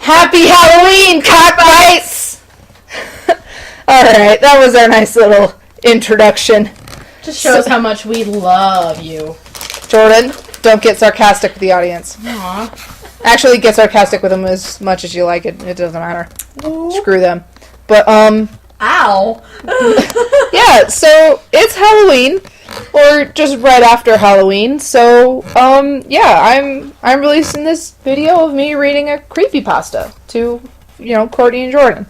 Happy Halloween, cockbites! Alright, that was our nice little introduction. Just shows how much we love you. Jordan, don't get sarcastic with the audience. Aww. Actually, get sarcastic with them as much as you like it. It doesn't matter. Ooh. Screw them. But, Ow! yeah, so it's Halloween, or just right after Halloween, so, yeah, I'm releasing this video of me reading a creepypasta to, Courtney and Jordan.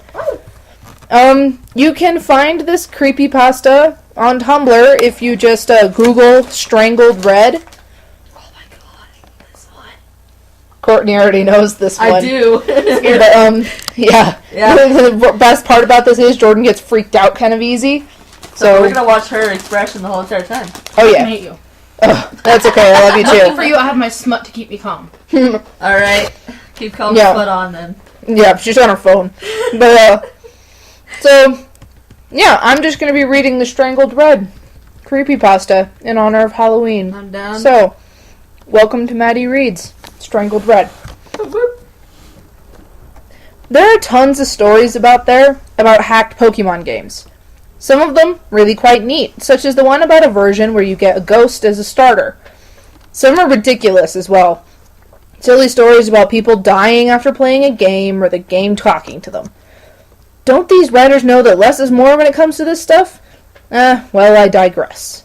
You can find this creepypasta on Tumblr if you just, Google Strangled Red. Oh my god, this one. Courtney already knows this one. I do. But, yeah. The best part about this is Jordan gets freaked out kind of easy. So we're gonna watch her expression the whole entire time. Oh, yeah. I hate you. Oh, that's okay. I love you Lucky too. for you, I have my smut to keep me calm. Alright. Keep calm smut on then. Yeah, she's on her phone. But, so, yeah, I'm just gonna be reading the Strangled Red creepypasta in honor of Halloween. I'm down. So, welcome to Maddie Reads Strangled Red. There are tons of stories about hacked Pokemon games. Some of them really quite neat, such as the one about a version where you get a ghost as a starter. Some are ridiculous as well. Silly stories about people dying after playing a game or the game talking to them. Don't these writers know that less is more when it comes to this stuff? Well, I digress.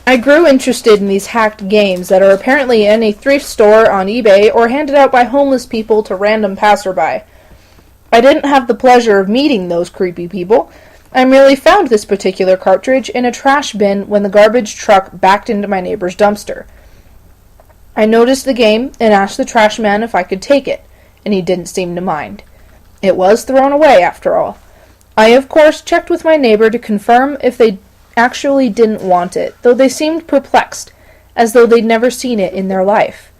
I grew interested in these hacked games that are apparently in a thrift store on eBay or handed out by homeless people to random passerby. I didn't have the pleasure of meeting those creepy people. I merely found this particular cartridge in a trash bin when the garbage truck backed into my neighbor's dumpster. I noticed the game and asked the trash man if I could take it, and he didn't seem to mind. It was thrown away, after all. I, of course, checked with my neighbor to confirm if they actually didn't want it, though they seemed perplexed, as though they'd never seen it in their life.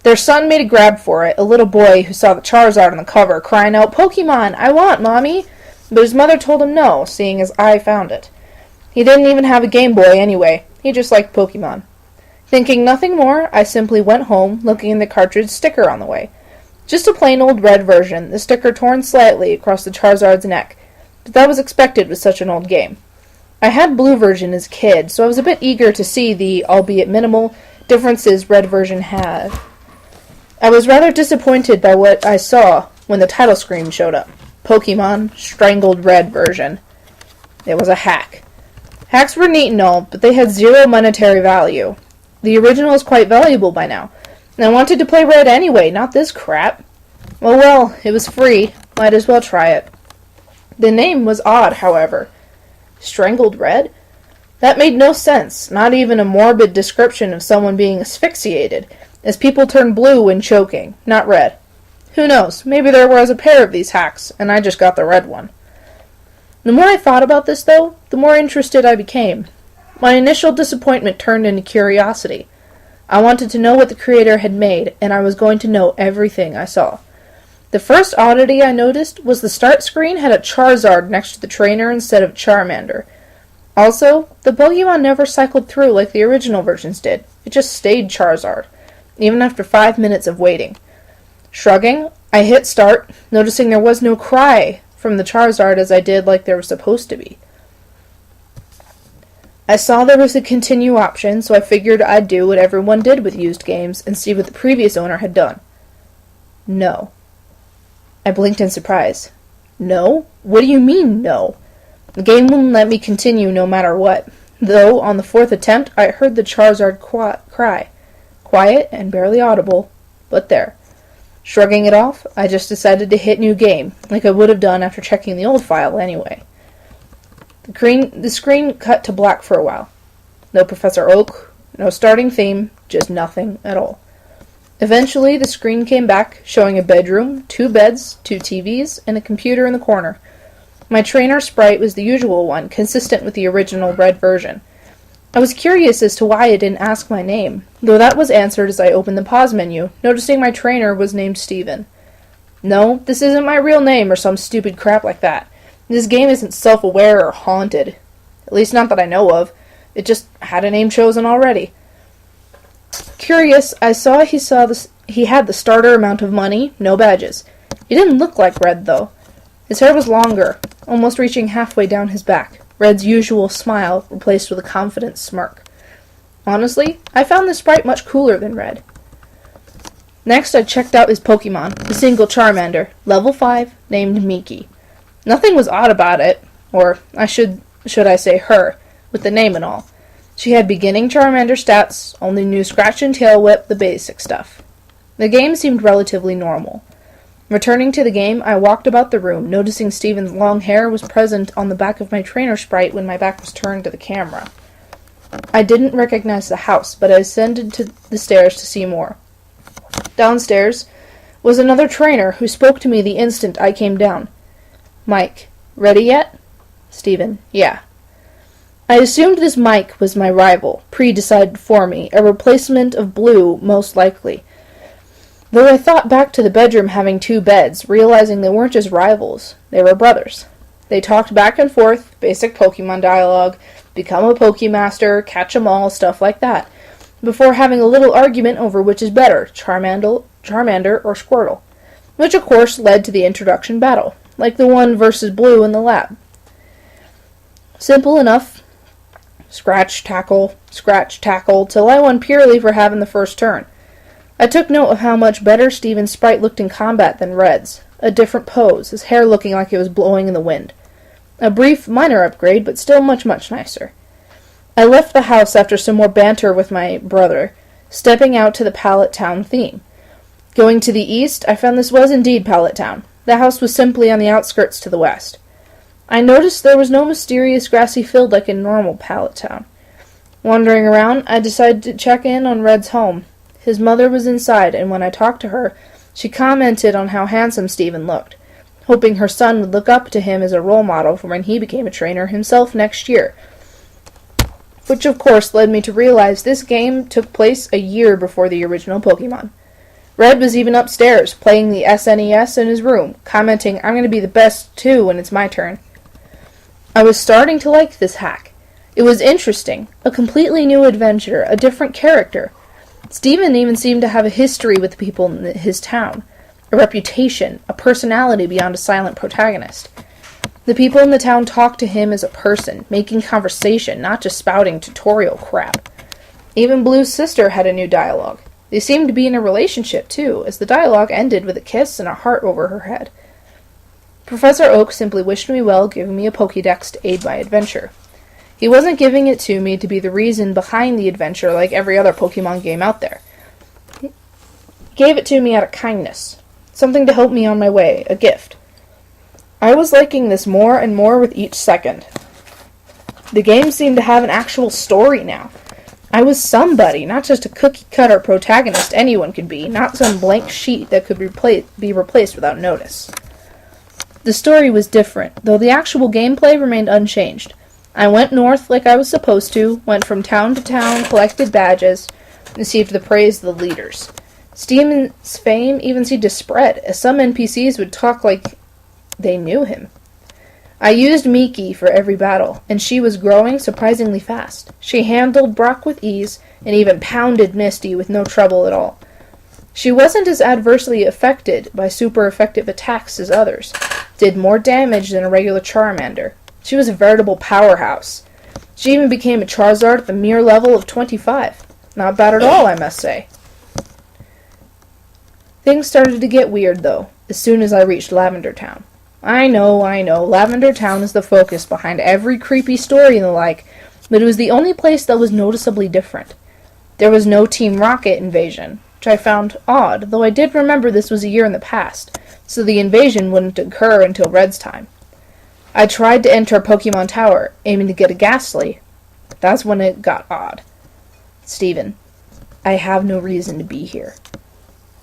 Their son made a grab for it, a little boy who saw the Charizard on the cover, crying out, "Pokemon, I want, Mommy!" But his mother told him no, seeing as I found it. He didn't even have a Game Boy anyway. He just liked Pokemon. Thinking nothing more, I simply went home, looking at the cartridge sticker on the way. Just a plain old red version, the sticker torn slightly across the Charizard's neck, but that was expected with such an old game. I had blue version as a kid, so I was a bit eager to see the, albeit minimal, differences red version had. I was rather disappointed by what I saw when the title screen showed up. Pokemon Strangled Red version. It was a hack. Hacks were neat and all, but they had zero monetary value. The original is quite valuable by now, and I wanted to play Red anyway, not this crap. Well, it was free. Might as well try it. The name was odd, however. Strangled Red? That made no sense, not even a morbid description of someone being asphyxiated, as people turn blue when choking, not red. Who knows, maybe there was a pair of these hacks, and I just got the red one. The more I thought about this, though, the more interested I became. My initial disappointment turned into curiosity. I wanted to know what the creator had made, and I was going to know everything I saw. The first oddity I noticed was the start screen had a Charizard next to the trainer instead of Charmander. Also, the Pokemon never cycled through like the original versions did. It just stayed Charizard, even after 5 minutes of waiting. Shrugging, I hit start, noticing there was no cry from the Charizard as I did like there was supposed to be. I saw there was a continue option, so I figured I'd do what everyone did with used games and see what the previous owner had done. No. I blinked in surprise. No? What do you mean, no? The game wouldn't let me continue no matter what, though on the 4th attempt I heard the Charizard cry. Quiet and barely audible, but there. Shrugging it off, I just decided to hit new game, like I would have done after checking the old file anyway. The screen cut to black for a while. No Professor Oak, no starting theme, just nothing at all. Eventually, the screen came back, showing a bedroom, 2 beds, 2 TVs, and a computer in the corner. My trainer sprite was the usual one, consistent with the original red version. I was curious as to why it didn't ask my name, though that was answered as I opened the pause menu, noticing my trainer was named Steven. No, this isn't my real name or some stupid crap like that. This game isn't self-aware or haunted. At least not that I know of. It just had a name chosen already. Curious, I saw he had the starter amount of money, no badges. He didn't look like Red, though. His hair was longer, almost reaching halfway down his back, Red's usual smile replaced with a confident smirk. Honestly, I found this sprite much cooler than Red. Next, I checked out his Pokemon, a single Charmander, level 5, named Miki. Nothing was odd about it, or should I say her, with the name and all. She had beginning Charmander stats, only knew Scratch and Tail Whip, the basic stuff. The game seemed relatively normal. Returning to the game, I walked about the room, noticing Steven's long hair was present on the back of my trainer sprite when my back was turned to the camera. I didn't recognize the house, but I ascended to the stairs to see more. Downstairs was another trainer who spoke to me the instant I came down. Mike, ready yet? Steven, yeah. I assumed this Mike was my rival, pre-decided for me, a replacement of Blue, most likely. Though I thought back to the bedroom having 2 beds, realizing they weren't just rivals, they were brothers. They talked back and forth, basic Pokemon dialogue, become a Pokemaster, catch 'em all, stuff like that, before having a little argument over which is better, Charmander or Squirtle, which of course led to the introduction battle, like the one versus Blue in the lab. Simple enough. Scratch, tackle, till I won purely for having the first turn. I took note of how much better Steven's sprite looked in combat than Red's. A different pose, his hair looking like it was blowing in the wind. A brief, minor upgrade, but still much, much nicer. I left the house after some more banter with my brother, stepping out to the Pallet Town theme. Going to the east, I found this was indeed Pallet Town. The house was simply on the outskirts to the west. I noticed there was no mysterious grassy field like in normal Pallet Town. Wandering around, I decided to check in on Red's home. His mother was inside, and when I talked to her, she commented on how handsome Steven looked, hoping her son would look up to him as a role model for when he became a trainer himself next year. Which of course led me to realize this game took place a year before the original Pokemon. Red was even upstairs, playing the SNES in his room, commenting, "I'm going to be the best too when it's my turn." I was starting to like this hack. It was interesting, a completely new adventure, a different character. Steven even seemed to have a history with the people in his town, a reputation, a personality beyond a silent protagonist. The people in the town talked to him as a person, making conversation, not just spouting tutorial crap. Even Blue's sister had a new dialogue. They seemed to be in a relationship, too, as the dialogue ended with a kiss and a heart over her head. Professor Oak simply wished me well, giving me a Pokédex to aid my adventure. He wasn't giving it to me to be the reason behind the adventure like every other Pokemon game out there. He gave it to me out of kindness. Something to help me on my way, a gift. I was liking this more and more with each second. The game seemed to have an actual story now. I was somebody, not just a cookie-cutter protagonist anyone could be, not some blank sheet that could be replaced without notice. The story was different, though the actual gameplay remained unchanged. I went north like I was supposed to, went from town to town, collected badges, received the praise of the leaders. Steven's fame even seemed to spread, as some NPCs would talk like they knew him. I used Miki for every battle, and she was growing surprisingly fast. She handled Brock with ease, and even pounded Misty with no trouble at all. She wasn't as adversely affected by super effective attacks as others, did more damage than a regular Charmander. She was a veritable powerhouse. She even became a Charizard at the mere level of 25. Not bad at all, I must say. Things started to get weird, though, as soon as I reached Lavender Town. I know, Lavender Town is the focus behind every creepy story and the like, but it was the only place that was noticeably different. There was no Team Rocket invasion, which I found odd, though I did remember this was a year in the past, so the invasion wouldn't occur until Red's time. I tried to enter Pokemon Tower, aiming to get a Ghastly. That's when it got odd. Steven, I have no reason to be here.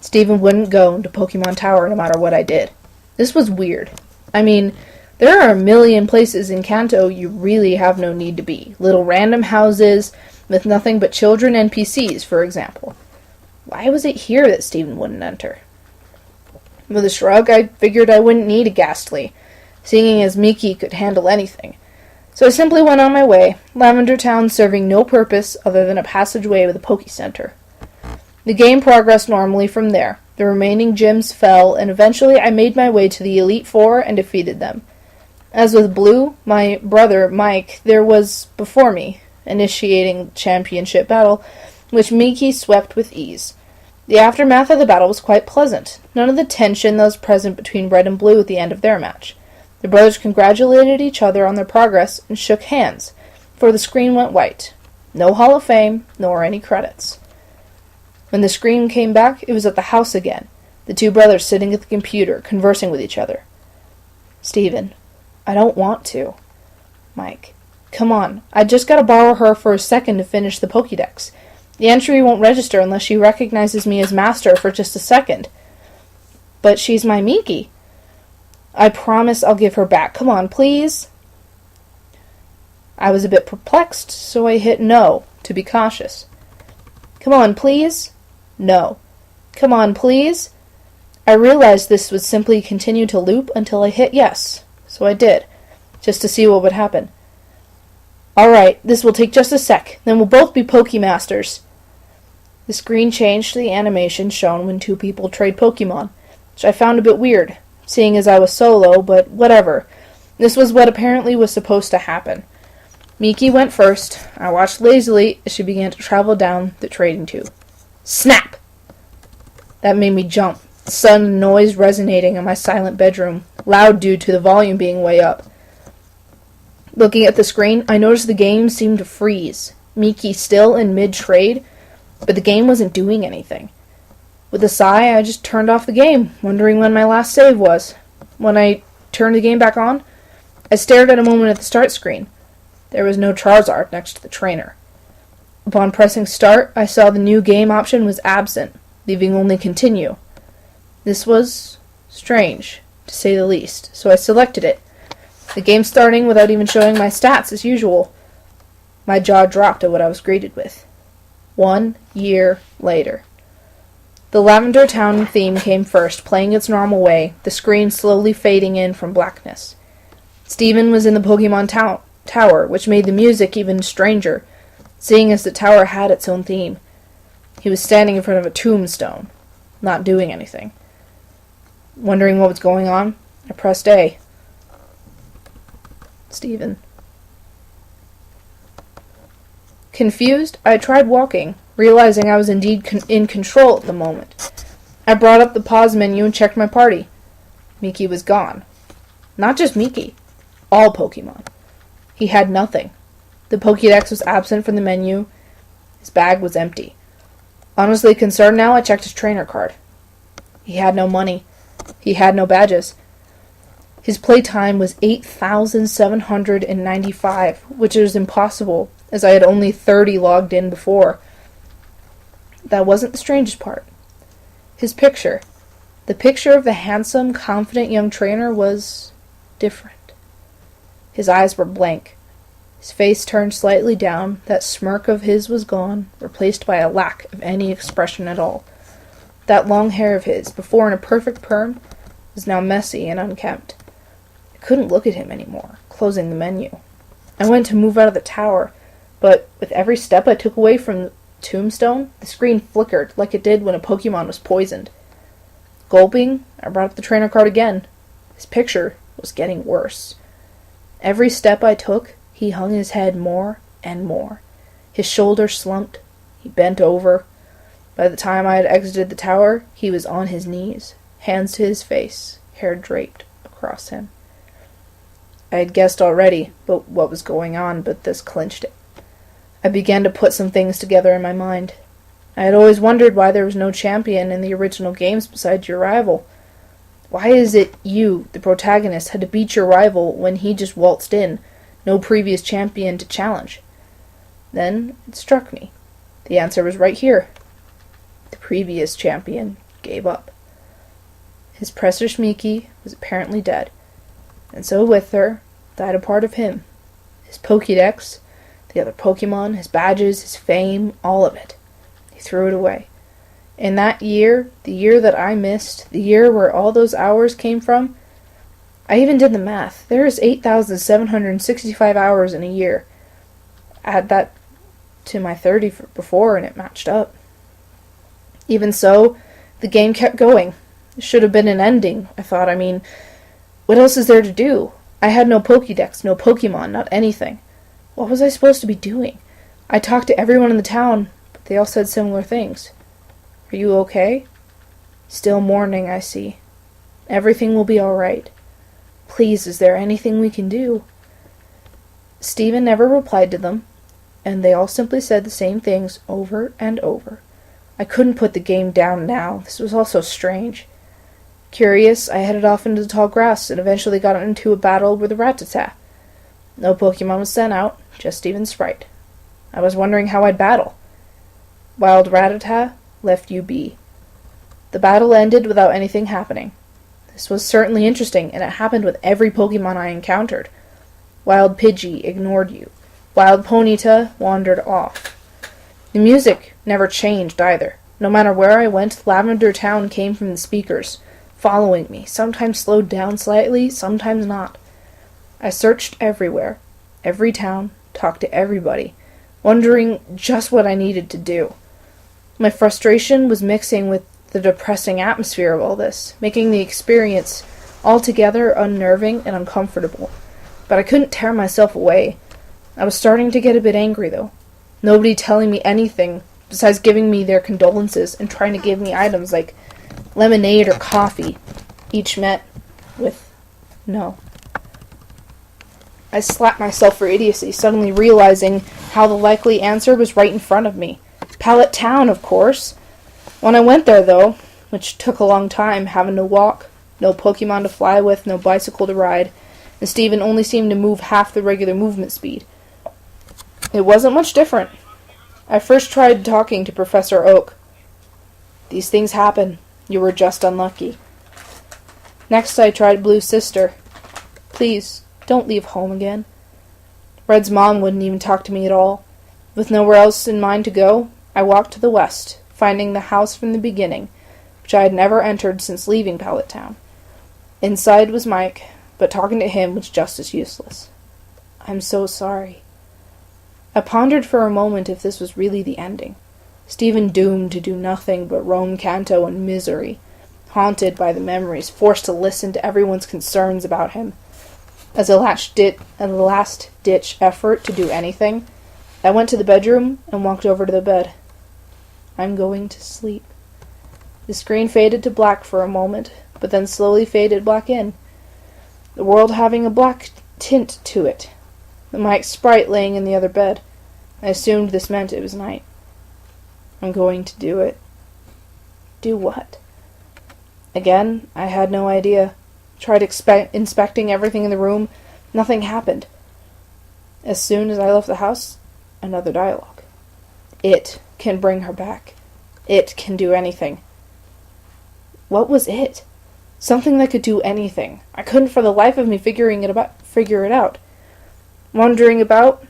Steven wouldn't go into Pokemon Tower no matter what I did. This was weird. I mean, there are a million places in Kanto you really have no need to be. Little random houses with nothing but children NPCs, for example. Why was it here that Steven wouldn't enter? With a shrug, I figured I wouldn't need a Ghastly, seeing as Miki could handle anything. So I simply went on my way, Lavender Town serving no purpose other than a passageway with a Poké Center. The game progressed normally from there. The remaining gyms fell, and eventually I made my way to the Elite Four and defeated them. As with Blue, my brother, Mike, there was before me, initiating the championship battle, which Miki swept with ease. The aftermath of the battle was quite pleasant. None of the tension that was present between Red and Blue at the end of their match. The brothers congratulated each other on their progress and shook hands, for the screen went white. No Hall of Fame, nor any credits. When the screen came back, it was at the house again, the two brothers sitting at the computer, conversing with each other. Steven, I don't want to. Mike, come on, I just gotta borrow her for a second to finish the Pokédex. The entry won't register unless she recognizes me as master for just a second. But she's my Miki. I promise I'll give her back. Come on, please. I was a bit perplexed, so I hit no, to be cautious. Come on, please. No. Come on, please. I realized this would simply continue to loop until I hit yes, so I did, just to see what would happen. Alright, this will take just a sec, then we'll both be Pokemasters. The screen changed to the animation shown when two people trade Pokemon, which I found a bit weird, seeing as I was solo, but whatever. This was what apparently was supposed to happen. Miki went first. I watched lazily as she began to travel down the trading tube. Snap! That made me jump, the sudden noise resonating in my silent bedroom, loud due to the volume being way up. Looking at the screen, I noticed the game seemed to freeze. Miki still in mid-trade, but the game wasn't doing anything. With a sigh, I just turned off the game, wondering when my last save was. When I turned the game back on, I stared at a moment at the start screen. There was no Charizard next to the trainer. Upon pressing start, I saw the new game option was absent, leaving only continue. This was strange, to say the least, so I selected it. The game starting without even showing my stats as usual. My jaw dropped at what I was greeted with. 1 year later. The Lavender Town theme came first, playing its normal way, the screen slowly fading in from blackness. Steven was in the Pokemon Tower, which made the music even stranger, seeing as the tower had its own theme. He was standing in front of a tombstone, not doing anything. Wondering what was going on, I pressed A. Steven. Confused, I tried walking, realizing I was indeed in control at the moment. I brought up the pause menu and checked my party. Miki was gone. Not just Miki. All Pokemon. He had nothing. The Pokédex was absent from the menu. His bag was empty. Honestly concerned now, I checked his trainer card. He had no money. He had no badges. His playtime was 8,795, which is impossible, as I had only 30 logged in before. That wasn't the strangest part. His picture. The picture of the handsome, confident young trainer was different. His eyes were blank. His face turned slightly down, that smirk of his was gone, replaced by a lack of any expression at all. That long hair of his, before in a perfect perm, was now messy and unkempt. I couldn't look at him anymore, closing the menu. I went to move out of the tower, but with every step I took away from the tombstone, the screen flickered like it did when a Pokemon was poisoned. Gulping, I brought up the trainer card again. His picture was getting worse. Every step I took, he hung his head more and more. His shoulders slumped. He bent over. By the time I had exited the tower, he was on his knees, hands to his face, hair draped across him. I had guessed already what was going on, but this clinched it. I began to put some things together in my mind. I had always wondered why there was no champion in the original games besides your rival. Why is it you, the protagonist, had to beat your rival when he just waltzed in, no previous champion to challenge? Then it struck me. The answer was right here. The previous champion gave up. His precious Miki was apparently dead, and so with her died a part of him. His Pokédex, the other Pokemon, his badges, his fame, all of it. He threw it away. In that year, the year that I missed, the year where all those hours came from, I even did the math. There is 8,765 hours in a year. Add that to my 30 before and it matched up. Even so, The game kept going. It should have been an ending, I thought. I mean, what else is there to do? I had no Pokédex, no Pokemon, not anything. What was I supposed to be doing? I talked to everyone in the town, but they all said similar things. Are you okay? Still mourning, I see. Everything will be all right. Please, is there anything we can do? Stephen never replied to them, and they all simply said the same things over and over. I couldn't put the game down now. This was all so strange. Curious, I headed off into the tall grass and eventually got into a battle with a Rattata. No Pokemon was sent out, just Stephen's sprite. I was wondering how I'd battle. Wild Rattata left you be. The battle ended without anything happening. This was certainly interesting, and it happened with every Pokemon I encountered. Wild Pidgey ignored you. Wild Ponyta wandered off. The music never changed either. No matter where I went, Lavender Town came from the speakers, following me, sometimes slowed down slightly, sometimes not. I searched everywhere, every town, talked to everybody, wondering just what I needed to do. My frustration was mixing with the depressing atmosphere of all this, making the experience altogether unnerving and uncomfortable. But I couldn't tear myself away. I was starting to get a bit angry, though. Nobody telling me anything besides giving me their condolences and trying to give me items like lemonade or coffee, each met with no. I slapped myself for idiocy, suddenly realizing how the likely answer was right in front of me. Pallet Town, of course. When I went there, though, which took a long time, having to walk, no Pokemon to fly with, no bicycle to ride, and Stephen only seemed to move half the regular movement speed. It wasn't much different. I first tried talking to Professor Oak. These things happen. You were just unlucky. Next I tried Blue's sister. Please, don't leave home again. Red's mom wouldn't even talk to me at all. With nowhere else in mind to go, I walked to the west, finding the house from the beginning, which I had never entered since leaving Pallet Town. Inside was Mike, but talking to him was just as useless. I'm so sorry. I pondered for a moment if this was really the ending. Stephen doomed to do nothing but roam Kanto in misery, haunted by the memories, forced to listen to everyone's concerns about him. As a last-ditch effort to do anything, I went to the bedroom and walked over to the bed. I'm going to sleep. The screen faded to black for a moment, but then slowly faded back in, the world having a black tint to it. Mike's sprite laying in the other bed. I assumed this meant it was night. I'm going to do it. Do what? Again, I had no idea. Tried inspecting everything in the room. Nothing happened. As soon as I left the house, another dialogue. It can bring her back. It can do anything. What was it? Something that could do anything. I couldn't for the life of me figure it out. Wandering about,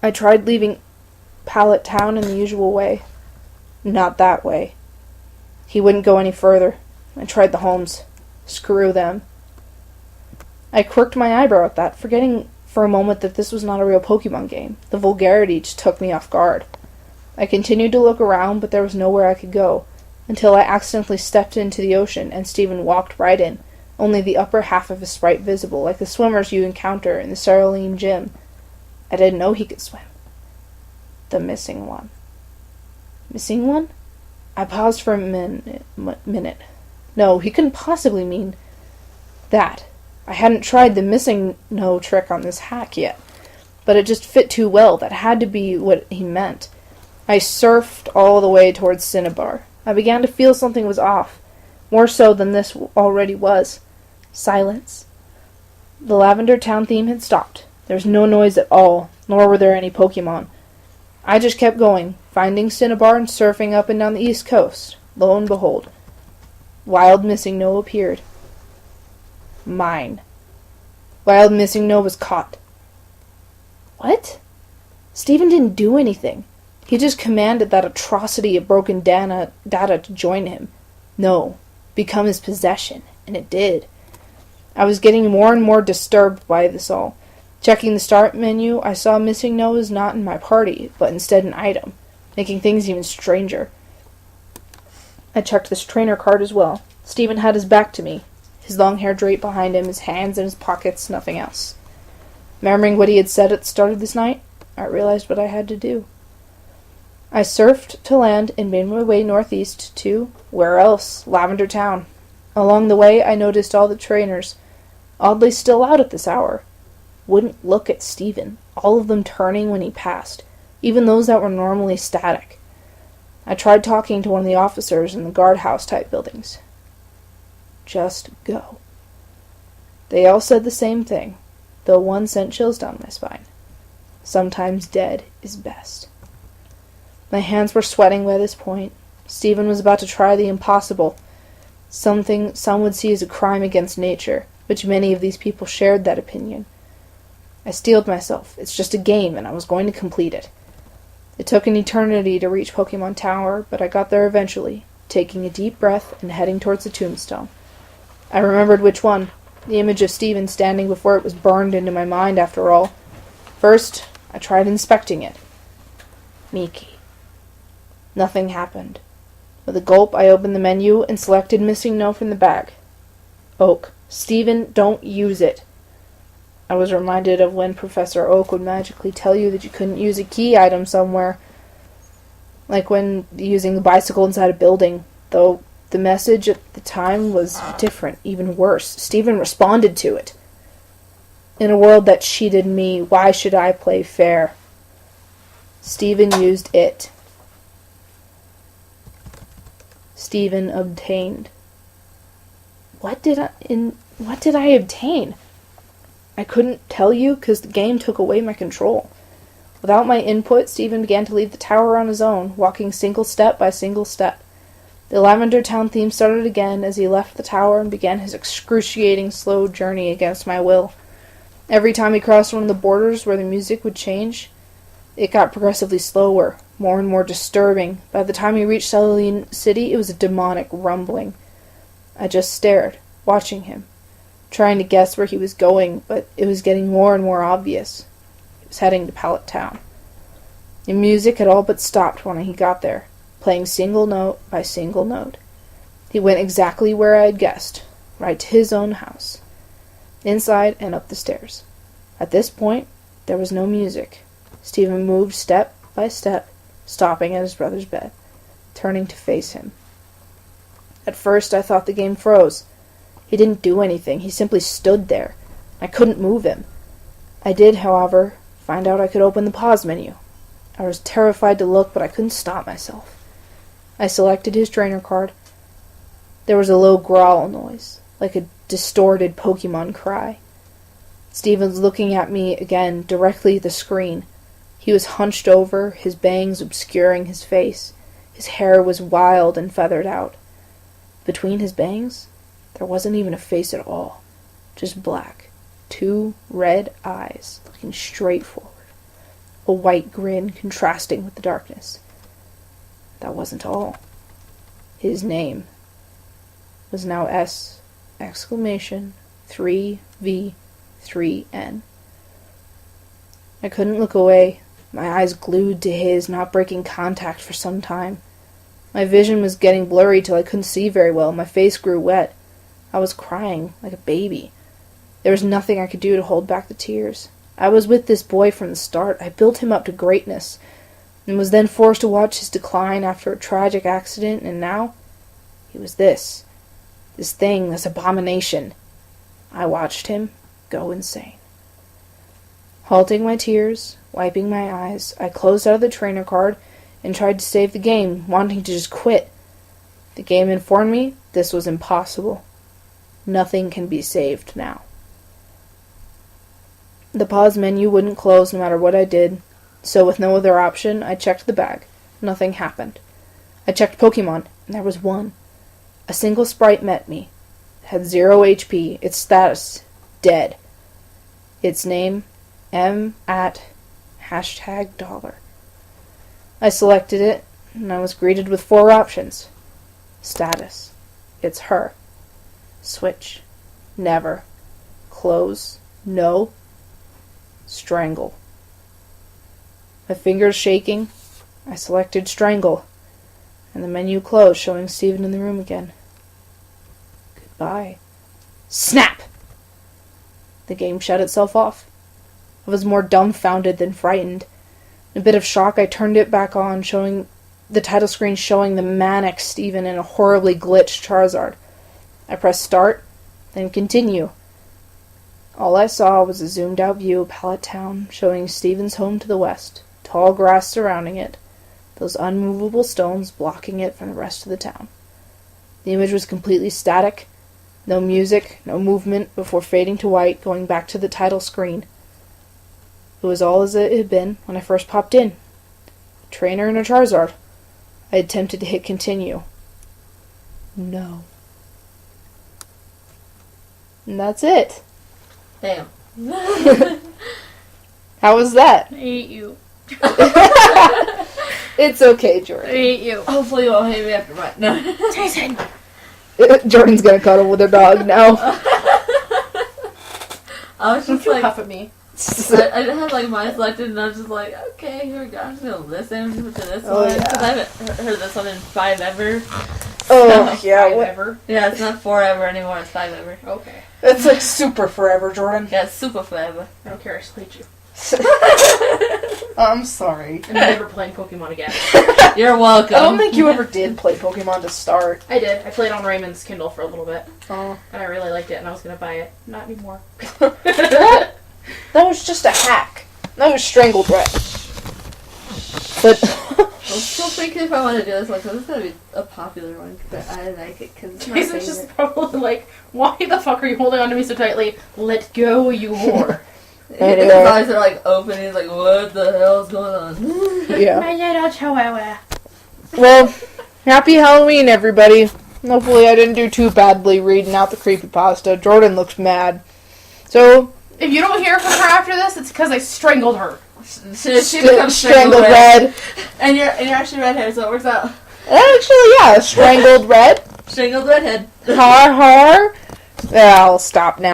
I tried leaving Pallet Town in the usual way. Not that way. He wouldn't go any further. I tried the homes. Screw them. I quirked my eyebrow at that, forgetting for a moment that this was not a real Pokemon game. The vulgarity just took me off guard. I continued to look around, but there was nowhere I could go, until I accidentally stepped into the ocean and Stephen walked right in, only the upper half of his sprite visible, like the swimmers you encounter in the Cerulean Gym. I didn't know he could swim. The missing one. Missing one? I paused for a minute. No, he couldn't possibly mean that. I hadn't tried the missing no trick on this hack yet, but it just fit too well. That had to be what he meant. I surfed all the way towards Cinnabar. I began to feel something was off, more so than this already was. Silence. The Lavender Town theme had stopped. There was no noise at all, nor were there any Pokemon. I just kept going, finding Cinnabar and surfing up and down the east coast. Lo and behold, Wild Missing No appeared. Mine. Wild Missing No was caught. What? Stephen didn't do anything. He just commanded that atrocity of broken data to join him. No, become his possession, and it did. I was getting more and more disturbed by this all. Checking the start menu, I saw Missing No was not in my party, but instead an item, making things even stranger. I checked this trainer card as well. Stephen had his back to me, his long hair draped behind him, his hands in his pockets, nothing else. Remembering what he had said at the start of this night, I realized what I had to do. I surfed to land and made my way northeast to, where else, Lavender Town. Along the way, I noticed all the trainers, oddly still out at this hour. Wouldn't look at Stephen, all of them turning when he passed, even those that were normally static. I tried talking to one of the officers in the guardhouse-type buildings. Just go. They all said the same thing, though one sent chills down my spine. Sometimes dead is best. My hands were sweating by this point. Stephen was about to try the impossible, something some would see as a crime against nature, which many of these people shared that opinion. I steeled myself. It's just a game, and I was going to complete it. It took an eternity to reach Pokemon Tower, but I got there eventually, taking a deep breath and heading towards the tombstone. I remembered which one. The image of Stephen standing before it was burned into my mind, after all. First, I tried inspecting it. Miki. Nothing happened. With a gulp, I opened the menu and selected Missing Note from the bag. Oak. Stephen, don't use it. I was reminded of when Professor Oak would magically tell you that you couldn't use a key item somewhere. Like when using the bicycle inside a building, though the message at the time was different, even worse. Stephen responded to it. In a world that cheated me, why should I play fair? Stephen used it. Stephen obtained. What did I obtain? I couldn't tell you because the game took away my control. Without my input, Stephen began to leave the tower on his own, walking single step by single step. The Lavender Town theme started again as he left the tower and began his excruciating slow journey against my will. Every time he crossed one of the borders where the music would change, it got progressively slower, more and more disturbing. By the time he reached Celine City, it was a demonic rumbling. I just stared, watching him, trying to guess where he was going, but it was getting more and more obvious. He was heading to Pallet Town. The music had all but stopped when he got there, playing single note by single note. He went exactly where I had guessed, right to his own house, inside and up the stairs. At this point, there was no music. Stephen moved step by step, stopping at his brother's bed, turning to face him. At first, I thought the game froze. He didn't do anything. He simply stood there. I couldn't move him. I did, however, find out I could open the pause menu. I was terrified to look, but I couldn't stop myself. I selected his trainer card. There was a low growl noise, like a distorted Pokemon cry. Stephen's looking at me again, directly at the screen. He was hunched over, his bangs obscuring his face. His hair was wild and feathered out. Between his bangs, there wasn't even a face at all. Just black. 2 red eyes, looking straight forward. A white grin contrasting with the darkness. That wasn't all. His name was now S! 3V 3N. I couldn't look away, my eyes glued to his, not breaking contact for some time. My vision was getting blurry till I couldn't see very well. My face grew wet. I was crying like a baby. There was nothing I could do to hold back the tears. I was with this boy from the start. I built him up to greatness, and was then forced to watch his decline after a tragic accident, and now he was this thing, this abomination. I watched him go insane. Halting my tears, wiping my eyes, I closed out of the trainer card and tried to save the game, wanting to just quit. The game informed me this was impossible. Nothing can be saved now. The pause menu wouldn't close no matter what I did, so with no other option, I checked the bag. Nothing happened. I checked Pokemon, and there was one. A single sprite met me. It had 0 HP, its status, dead. Its name, $. I selected it, and I was greeted with 4 options. Status, it's her. Switch, never. Close, no. Strangle. My fingers shaking, I selected Strangle. and the menu closed, showing Stephen in the room again. Goodbye. Snap! The game shut itself off. I was more dumbfounded than frightened. In a bit of shock, I turned it back on, showing the title screen showing the manic Stephen and a horribly glitched Charizard. I pressed start, then continue. All I saw was a zoomed-out view of Pallet Town, showing Stephen's home to the west, tall grass surrounding it, those unmovable stones blocking it from the rest of the town. The image was completely static, no music, no movement, before fading to white, going back to the title screen. It was all as it had been when I first popped in. A trainer and a Charizard. I attempted to hit continue. No. And that's it. Damn. How was that? I hate you. It's okay, I Jordan. hate you. Hopefully you won't hate me after mine. No. Jason. Jordan's gonna cuddle with her dog now. I was just Don't you like, huff at me. I had like mine selected, and I was just like, okay, here we go. I'm just gonna listen to this Oh, one yeah. because I haven't heard this one in 5 ever. Oh, yeah. Five What? ever. Yeah, it's not 4 ever anymore. It's 5 ever. Okay. It's like super forever, Jordan. Yeah, it's super forever. I don't care. I slayed you. I'm sorry. I'm never playing Pokemon again. You're welcome. I don't think you ever did play Pokemon to start. I did. I played on Raymond's Kindle for a little bit, Oh. and I really liked it, and I was going to buy it. Not anymore. That was just a hack. That was Strangled Red. But I'm still thinking if I want to do this one because it's gonna be a popular one. But I like it because it's my Jason's favorite. just probably like, why the fuck are you holding on to me so tightly? Let go, you whore. His Anyway. eyes are like open. He's like, "What the hell is going on?" yeah. My little chihuahua. Well, happy Halloween, everybody. Hopefully I didn't do too badly reading out the creepypasta. Jordan looks mad. So, If you don't hear from her after this, it's because I strangled her. She becomes Strangled Red. and you're actually red hair, so it works out. Actually, yeah, Strangled Red. Strangled redhead. Har har. Yeah, I'll stop now.